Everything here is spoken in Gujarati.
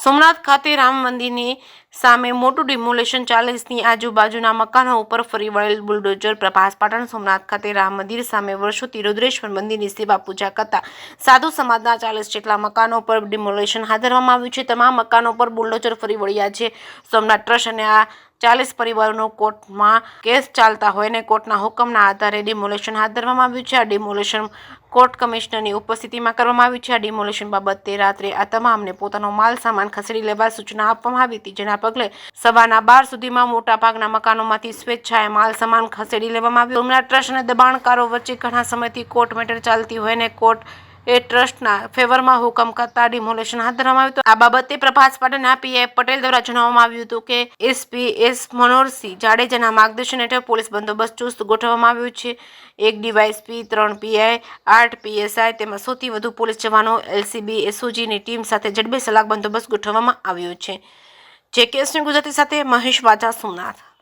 સોમનાથ ખાતે રામ મંદિરની સામે મોટું ડિમોલેશન 40ની આજુબાજુના મકાનો ઉપર ફરી વળેલ બુલડોઝર પ્રભાસ પાટણ સોમનાથ ખાતે રામ મંદિર સામે વર્ષોથી રુદ્રેશ્વર મંદિરની સેવા પૂજા કરતા સાધુ સમાજના 40 જેટલા મકાનો પર ડિમોલેશન હાથ ધરવામાં આવ્યું છે। તમામ મકાનો પર બુલડોઝર ફરી વળ્યા છે। સોમનાથ ટ્રસ્ટ અને આ 40 પરિવારોનો કોર્ટમાં કેસ ચાલતા હોય અને કોર્ટના હુકમના આધારે ડિમોલેશન હાથ ધરવામાં આવ્યું છે। આ ડિમોલેશન કોર્ટ કમિશનરની ઉપસ્થિતિમાં કરવામાં આવ્યું છે। આ ડિમોલેશન બાબતે રાત્રે આ તમામને પોતાનો માલ સામાન ખસેડી લેવા સૂચના આપવામાં આવી હતી, જેના પગલે સવારના 12 સુધીમાં મોટાભાગના મકાનોમાંથી સ્વેચ્છાએ માલ સામાન ખસેડી લેવામાં આવ્યો। સોમનાથ ટ્રસ્ટ અને દબાણકારો વચ્ચે ઘણા સમયથી કોર્ટ મેટર ચાલતી હોય અને કોર્ટ ટ્રસ્ટના ફેવરમાં હુકમ કરતા ડિમોલેશન હાથ ધરવામાં આવ્યું હતું। આ બાબતે પ્રભાસ પાટણના પીઆઈ પટેલ દ્વારા જણાવવામાં આવ્યું હતું કે એસપી એસ મનોહરસિંહ જાડેજાના માર્ગદર્શન હેઠળ પોલીસ બંદોબસ્ત ચુસ્ત ગોઠવવામાં આવ્યો છે। 1 ડીવાયએસપી, 3 પીઆઈ, 8 પીએસઆઈ તેમજ 100થી વધુ પોલીસ જવાનો એલસીબી એસઓજીની ટીમ સાથે ઝડપી સલાક બંદોબસ્ત ગોઠવવામાં આવ્યો છે। જે કેસની ગુજરાતી સાથે મહેશ વાજા, સોમનાથ।